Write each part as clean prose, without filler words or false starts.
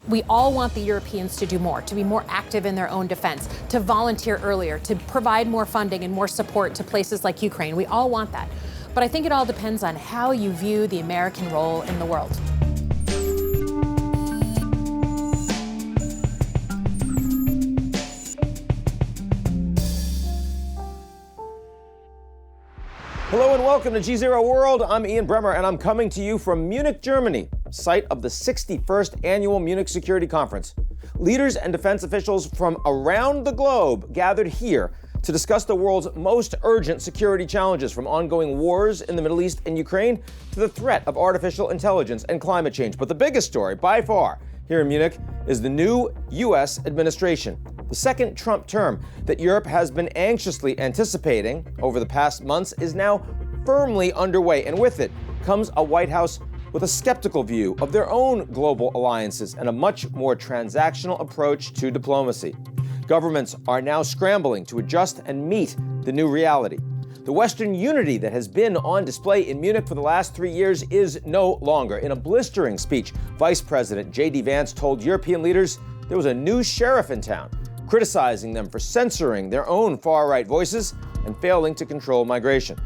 We all want the Europeans to do more, to be more active in their own defense, to volunteer earlier, to provide more funding and more support to places like Ukraine. We all want that. But I think it all depends on how you view the American role in the world. Hello and welcome to GZERO World. I'm Ian Bremmer and I'm coming to you from Munich, Germany, site of the 61st Annual Munich Security Conference. Leaders and defense officials from around the globe gathered here to discuss the world's most urgent security challenges, from ongoing wars in the Middle East and Ukraine to the threat of artificial intelligence and climate change. But the biggest story, by far, here in Munich is the new US administration. The second Trump term that Europe has been anxiously anticipating over the past months is now firmly underway, and with it comes a White House with a skeptical view of their own global alliances and a much more transactional approach to diplomacy. Governments are now scrambling to adjust and meet the new reality. The Western unity that has been on display in Munich for the last 3 years is no longer. In a blistering speech, Vice President JD Vance told European leaders there was a new sheriff in town, criticizing them for censoring their own far-right voices and failing to control migration.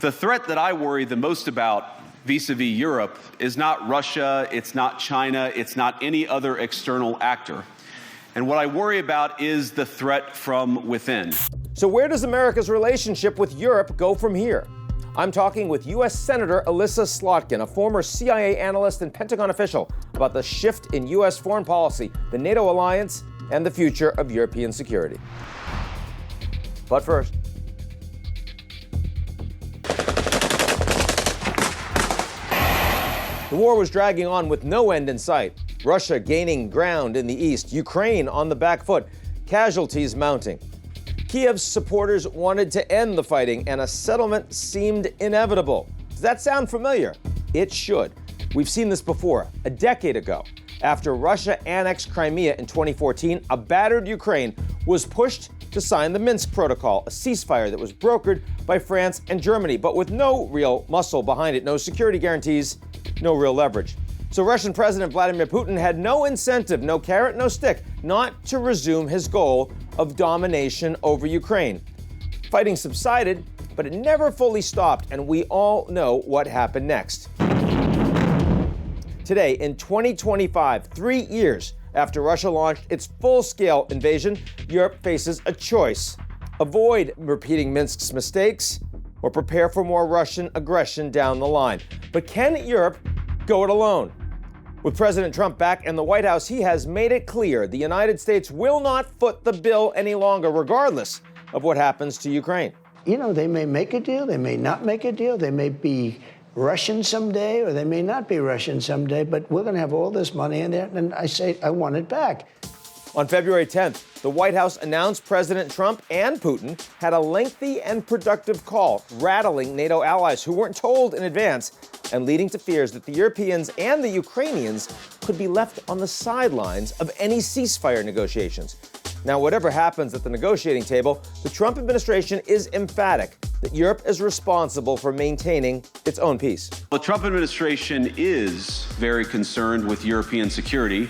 The threat that I worry the most about vis-a-vis Europe is not Russia, it's not China, it's not any other external actor. And what I worry about is the threat from within. So where does America's relationship with Europe go from here? I'm talking with US Senator Elissa Slotkin, a former CIA analyst and Pentagon official, about the shift in US foreign policy, the NATO alliance, and the future of European security. But first, the war was dragging on with no end in sight. Russia gaining ground in the east, Ukraine on the back foot, casualties mounting. Kiev's supporters wanted to end the fighting, and a settlement seemed inevitable. Does that sound familiar? It should. We've seen this before. A decade ago, after Russia annexed Crimea in 2014, a battered Ukraine was pushed to sign the Minsk Protocol, a ceasefire that was brokered by France and Germany, but with no real muscle behind it, no security guarantees, no real leverage. So Russian President Vladimir Putin had no incentive, no carrot, no stick, not to resume his goal of domination over Ukraine. Fighting subsided, but it never fully stopped, and we all know what happened next. Today, in 2025, 3 years after Russia launched its full-scale invasion, Europe faces a choice: avoid repeating Minsk's mistakes or prepare for more Russian aggression down the line. But can Europe go it alone? With President Trump back in the White House, he has made it clear the United States will not foot the bill any longer, regardless of what happens to Ukraine. You know, they may make a deal, they may not make a deal, they may be Russian someday, or they may not be Russian someday, but we're going to have all this money in there, and I say I want it back. On February 10th, the White House announced President Trump and Putin had a lengthy and productive call, rattling NATO allies who weren't told in advance and leading to fears that the Europeans and the Ukrainians could be left on the sidelines of any ceasefire negotiations. Now, whatever happens at the negotiating table, the Trump administration is emphatic that Europe is responsible for maintaining its own peace. The Trump administration is very concerned with European security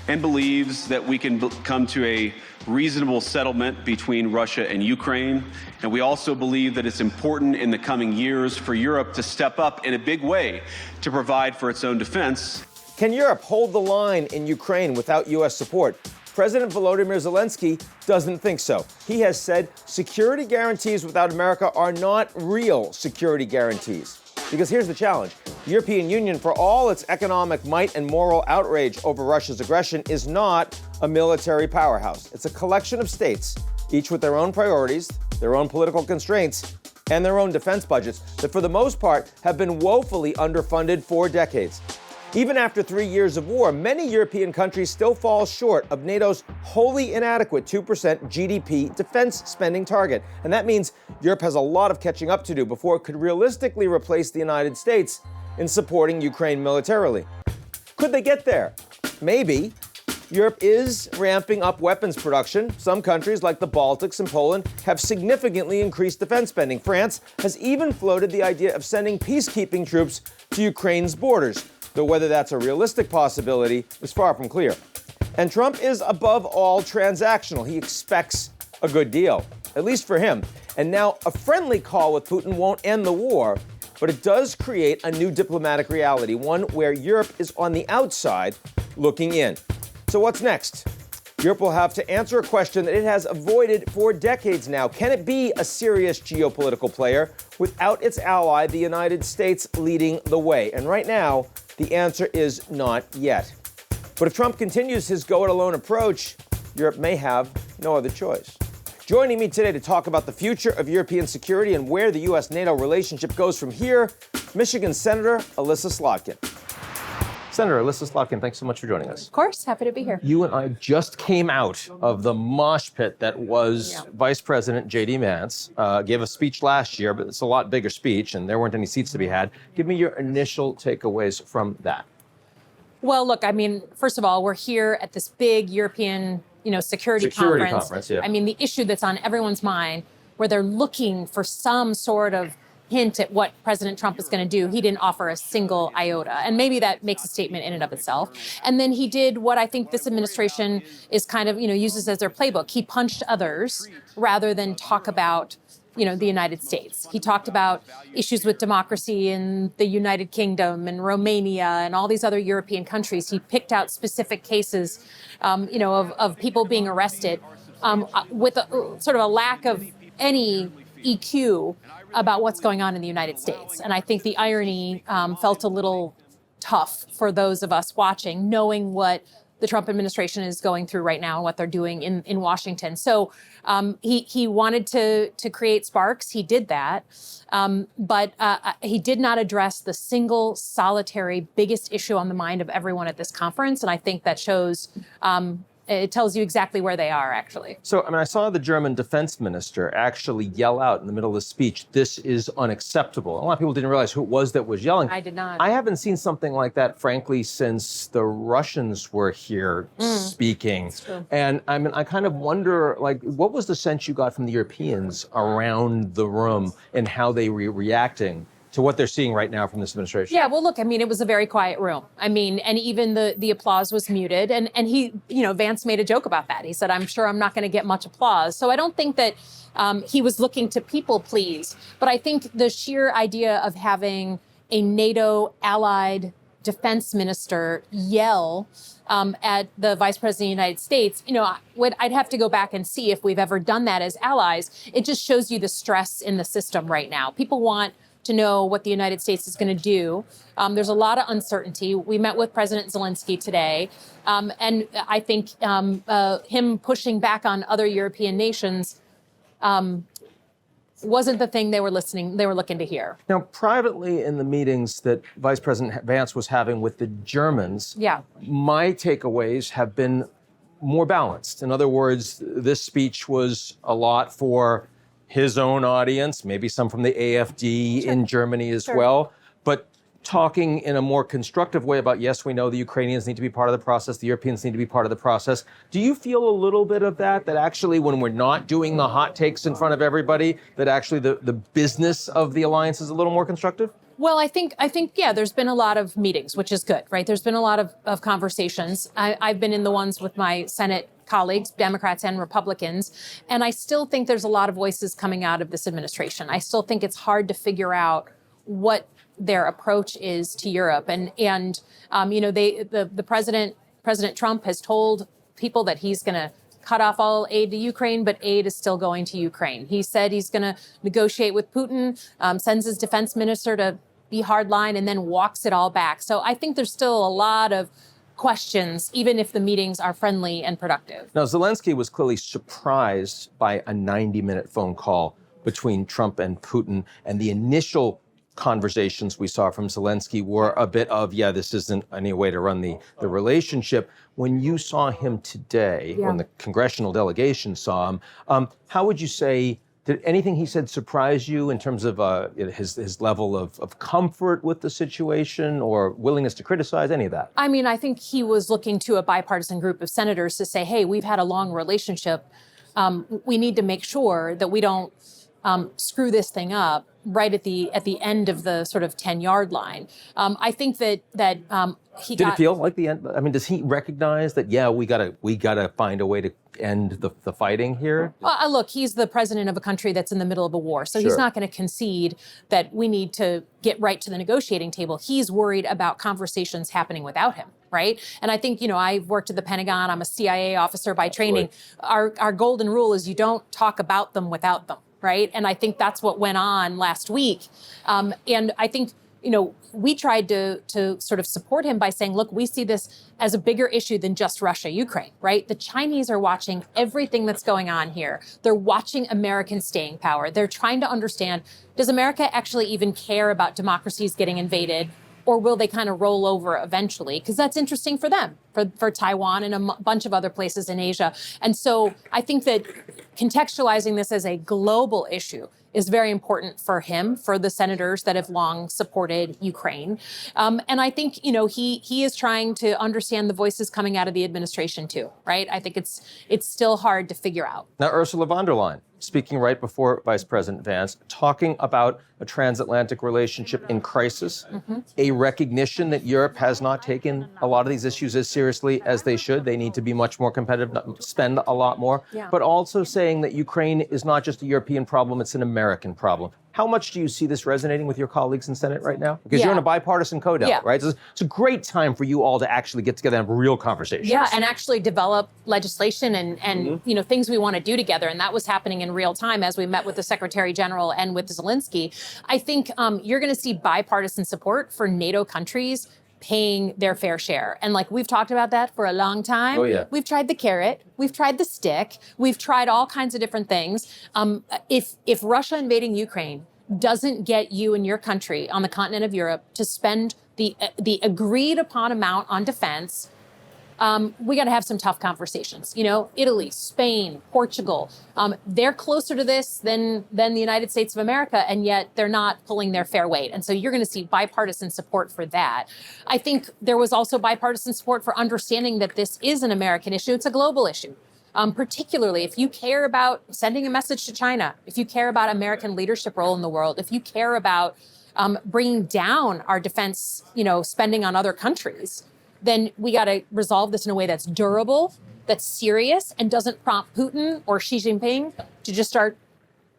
and believes that we can come to a reasonable settlement between Russia and Ukraine. And we also believe that it's important in the coming years for Europe to step up in a big way to provide for its own defense. Can Europe hold the line in Ukraine without U.S. support? President Vladimir Zelensky doesn't think so. He has said security guarantees without America are not real security guarantees. Because here's the challenge. The European Union, for all its economic might and moral outrage over Russia's aggression, is not a military powerhouse. It's a collection of states, each with their own priorities, their own political constraints, and their own defense budgets that, for the most part, have been woefully underfunded for decades. Even after 3 years of war, many European countries still fall short of NATO's wholly inadequate 2% GDP defense spending target. And that means Europe has a lot of catching up to do before it could realistically replace the United States in supporting Ukraine militarily. Could they get there? Maybe. Europe is ramping up weapons production. Some countries, like the Baltics and Poland, have significantly increased defense spending. France has even floated the idea of sending peacekeeping troops to Ukraine's borders, though whether that's a realistic possibility is far from clear. And Trump is above all transactional. He expects a good deal, at least for him. And now a friendly call with Putin won't end the war, but it does create a new diplomatic reality, one where Europe is on the outside looking in. So what's next? Europe will have to answer a question that it has avoided for decades now. Can it be a serious geopolitical player without its ally, the United States, leading the way? And right now, the answer is not yet. But if Trump continues his go-it-alone approach, Europe may have no other choice. Joining me today to talk about the future of European security and where the US-NATO relationship goes from here, Michigan Senator Elissa Slotkin. Senator Elissa Slotkin, thanks so much for joining us. Of course, happy to be here. You and I just came out of the mosh pit that was Vice President JD Vance. Gave a speech last year, but it's a lot bigger speech, and there weren't any seats to be had. Give me your initial takeaways from that. Well, look, I mean, first of all, we're here at this big European, security conference. Yeah. I mean, the issue that's on everyone's mind, where they're looking for some sort of hint at what President Trump is going to do. He didn't offer a single iota. And maybe that makes a statement in and of itself. And then he did what I think this administration is kind of, uses as their playbook. He punched others rather than talk about, the United States. He talked about issues with democracy in the United Kingdom and Romania and all these other European countries. He picked out specific cases, of people being arrested with sort of a lack of any EQ about what's going on in the United States. And I think the irony felt a little tough for those of us watching, knowing what the Trump administration is going through right now and what they're doing in Washington. So he wanted to create sparks. He did that. But he did not address the single solitary biggest issue on the mind of everyone at this conference. And I think that shows it tells you exactly where they are, actually. So, I saw the German defense minister actually yell out in the middle of the speech, "This is unacceptable." A lot of people didn't realize who it was that was yelling. I did not. I haven't seen something like that, frankly, since the Russians were here speaking. That's true. And I kind of wonder, what was the sense you got from the Europeans around the room and how they were reacting to what they're seeing right now from this administration? Yeah, well, look, it was a very quiet room. And even the applause was muted. And he, Vance made a joke about that. He said, "I'm sure I'm not going to get much applause." So I don't think that he was looking to people please. But I think the sheer idea of having a NATO allied defense minister yell at the Vice President of the United States, I'd have to go back and see if we've ever done that as allies. It just shows you the stress in the system right now. People want to know what the United States is going to do. There's a lot of uncertainty. We met with President Zelensky today, and I think him pushing back on other European nations wasn't the thing they were looking to hear. Now, privately in the meetings that Vice President Vance was having with the Germans, my takeaways have been more balanced. In other words, this speech was a lot for his own audience, maybe some from the AfD in Germany as well, but talking in a more constructive way about, yes, we know the Ukrainians need to be part of the process, the Europeans need to be part of the process. Do you feel a little bit of that actually when we're not doing the hot takes in front of everybody, that actually the business of the alliance is a little more constructive? Well, I think, there's been a lot of meetings, which is good, right? There's been a lot of conversations. I've been in the ones with my Senate colleagues, Democrats and Republicans, and I still think there's a lot of voices coming out of this administration. I still think it's hard to figure out what their approach is to Europe. And the President Trump has told people that he's going to cut off all aid to Ukraine, but aid is still going to Ukraine. He said he's going to negotiate with Putin, sends his defense minister to be hardline, and then walks it all back. So I think there's still a lot of questions, even if the meetings are friendly and productive. Now, Zelensky was clearly surprised by a 90-minute phone call between Trump and Putin, and the initial conversations we saw from Zelensky were a bit of, this isn't any way to run the relationship. When you saw him today, when the congressional delegation saw him, how would you say, did anything he said surprise you in terms of his level of comfort with the situation or willingness to criticize, any of that? I think he was looking to a bipartisan group of senators to say, hey, we've had a long relationship. We need to make sure that we don't screw this thing up right at the end of the sort of 10-yard line. I think that Did it feel like the end? I mean, does he recognize that, yeah, we gotta find a way to end the fighting here? Well, look, he's the president of a country that's in the middle of a war, so he's not going to concede that we need to get right to the negotiating table. He's worried about conversations happening without him, right? And I think, I've worked at the Pentagon. I'm a CIA officer by training. Our golden rule is you don't talk about them without them, right? And I think that's what went on last week. And I think, we tried to sort of support him by saying, look, we see this as a bigger issue than just Russia, Ukraine, right? The Chinese are watching everything that's going on here. They're watching American staying power. They're trying to understand, does America actually even care about democracies getting invaded? Or will they kind of roll over eventually? Because that's interesting for them, for Taiwan and a bunch of other places in Asia. And so I think that contextualizing this as a global issue is very important for him, for the senators that have long supported Ukraine. And I think, he is trying to understand the voices coming out of the administration too, right? I think it's still hard to figure out. Now, Ursula von der Leyen, speaking right before Vice President Vance, talking about a transatlantic relationship in crisis, a recognition that Europe has not taken a lot of these issues as seriously as they should. They need to be much more competitive, spend a lot more, but also saying that Ukraine is not just a European problem, it's an American problem. How much do you see this resonating with your colleagues in Senate right now? Because you're in a bipartisan codel, right? So it's a great time for you all to actually get together and have real conversations. Yeah, and actually develop legislation and things we want to do together. And that was happening in real time as we met with the Secretary General and with Zelensky. I think you're going to see bipartisan support for NATO countries paying their fair share. And we've talked about that for a long time. We've tried the carrot, we've tried the stick, we've tried all kinds of different things. If Russia invading Ukraine doesn't get you and your country on the continent of Europe to spend the agreed upon amount on defense, we got to have some tough conversations. Italy, Spain, Portugal, they're closer to this than the United States of America, and yet they're not pulling their fair weight. And so you're going to see bipartisan support for that. I think there was also bipartisan support for understanding that this is an American issue. It's a global issue. Particularly if you care about sending a message to China, if you care about American leadership role in the world, if you care about bringing down our defense, spending on other countries, then we got to resolve this in a way that's durable, that's serious, and doesn't prompt Putin or Xi Jinping to just start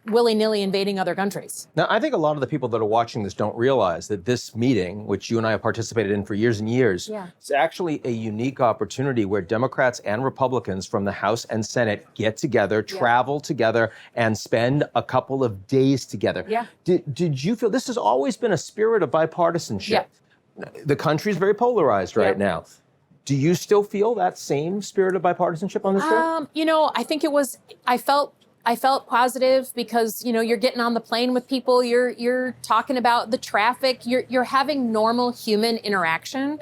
willy-nilly invading other countries. Now, I think a lot of the people that are watching this don't realize that this meeting, which you and I have participated in for years and years, is actually a unique opportunity where Democrats and Republicans from the House and Senate get together, travel together, and spend a couple of days together. Did you feel this has always been a spirit of bipartisanship? The country is very polarized right now. Do you still feel that same spirit of bipartisanship on this trip? I think I felt positive because, you're getting on the plane with people, you're talking about the traffic, you're having normal human interaction.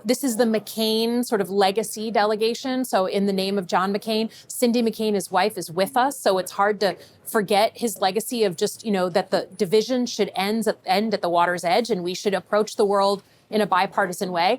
This is the McCain sort of legacy delegation. So in the name of John McCain, Cindy McCain, his wife, is with us. So it's hard to forget his legacy of just, that the division should end at the water's edge and we should approach the world in a bipartisan way.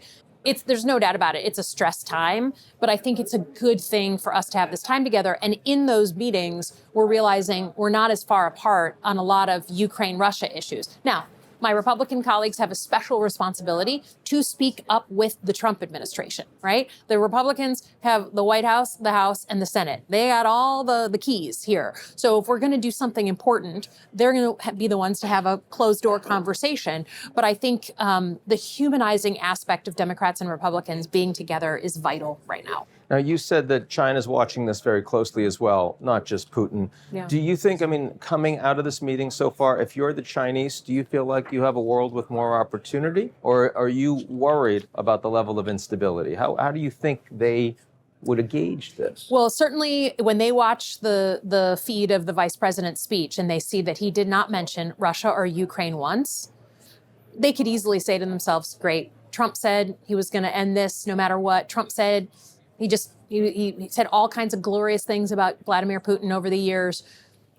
There's no doubt about it. It's a stressed time, but I think it's a good thing for us to have this time together. And in those meetings, we're realizing we're not as far apart on a lot of Ukraine-Russia issues. Now, my Republican colleagues have a special responsibility to speak up with the Trump administration, right? The Republicans have the White House, the House, and the Senate. They got all the keys here. So if we're going to do something important, they're going to be the ones to have a closed-door conversation. But I think the humanizing aspect of Democrats and Republicans being together is vital right now. Now, you said that China's watching this very closely as well, not just Putin. Do you think, coming out of this meeting so far, if you're the Chinese, do you feel like you have a world with more opportunity? Or are you worried about the level of instability? How do you think they would gauge this? Well, certainly when they watch the feed of the vice president's speech and they see that he did not mention Russia or Ukraine once, they could easily say to themselves, great, Trump said he was going to end this no matter what. Trump said he said all kinds of glorious things about Vladimir Putin over the years.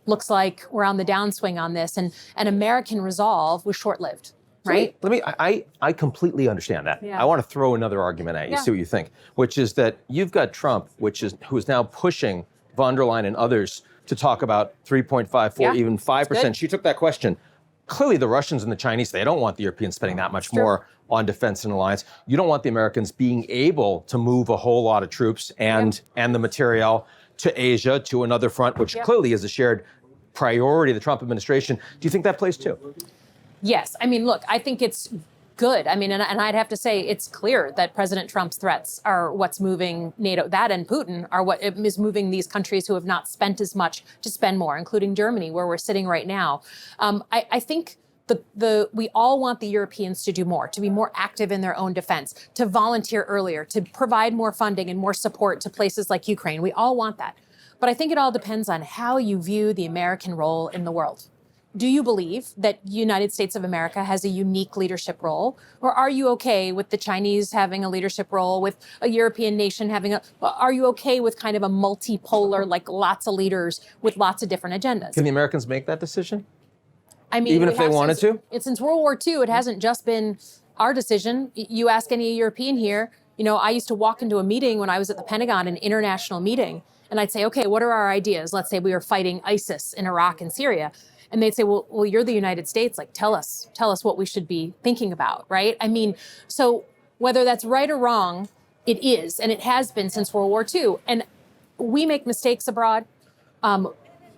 Looks like we're on the downswing on this. And American resolve was short-lived, right? I completely understand that. I want to throw another argument at you, see what you think, which is that you've got Trump, who is now pushing von der Leyen and others to talk about 3.5, 4, even 5%. She took that question. clearly the Russians and the Chinese, they don't want the Europeans spending that much more on defense and alliance. You don't want the Americans being able to move a whole lot of troops and the materiel to Asia, to another front, which clearly is a shared priority of the Trump administration. Do you think that plays too? Yes. I mean, look, I think it's good. I mean, and I'd have to say it's clear that President Trump's threats are what's moving NATO. That and Putin are what is moving these countries who have not spent as much to spend more, including Germany, where we're sitting right now. I think we all want the Europeans to do more, to be more active in their own defense, to volunteer earlier, to provide more funding and more support to places like Ukraine. We all want that. But I think it all depends on how you view the American role in the world. Do you believe that the United States of America has a unique leadership role? Or are you okay with the Chinese having a leadership role, with a European nation are you okay with kind of a multipolar, like lots of leaders with lots of different agendas? Can the Americans make that decision? I mean, even if they wanted to? Since World War II, it hasn't just been our decision. You ask any European here, I used to walk into a meeting when I was at the Pentagon, an international meeting, and I'd say, okay, what are our ideas? Let's say we were fighting ISIS in Iraq and Syria. And they'd say, well, you're the United States. Like, tell us what we should be thinking about, right? I mean, so whether that's right or wrong, it is, and it has been since World War II. And we make mistakes abroad.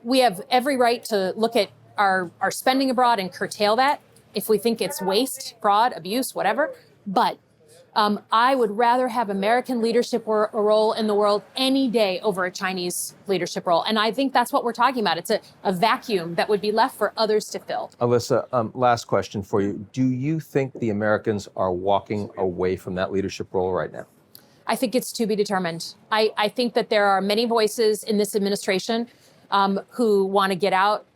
We have every right to look at our spending abroad and curtail that if we think it's waste, fraud, abuse, whatever. But I would rather have American leadership role in the world any day over a Chinese leadership role. And I think that's what we're talking about. It's a vacuum that would be left for others to fill. Elissa, last question for you. Do you think the Americans are walking away from that leadership role right now? I think it's to be determined. I think that there are many voices in this administration who want to get out,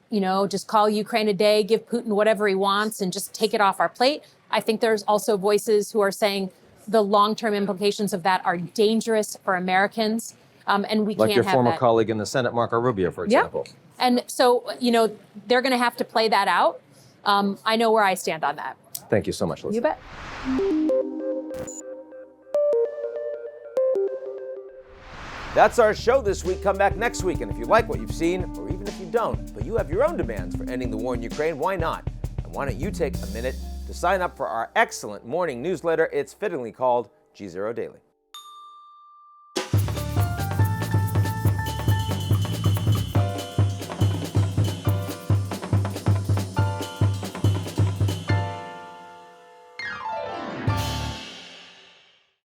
just call Ukraine a day, give Putin whatever he wants, and just take it off our plate. I think there's also voices who are saying the long-term implications of that are dangerous for Americans, and we can't have that. Like your former colleague in the Senate, Marco Rubio, for example. Yeah. And so, they're going to have to play that out. I know where I stand on that. Thank you so much, Elissa. You bet. That's our show this week. Come back next week. And if you like what you've seen, or even if you don't, but you have your own demands for ending the war in Ukraine, why not? And why don't you take a minute to sign up for our excellent morning newsletter? It's fittingly called GZERO Daily.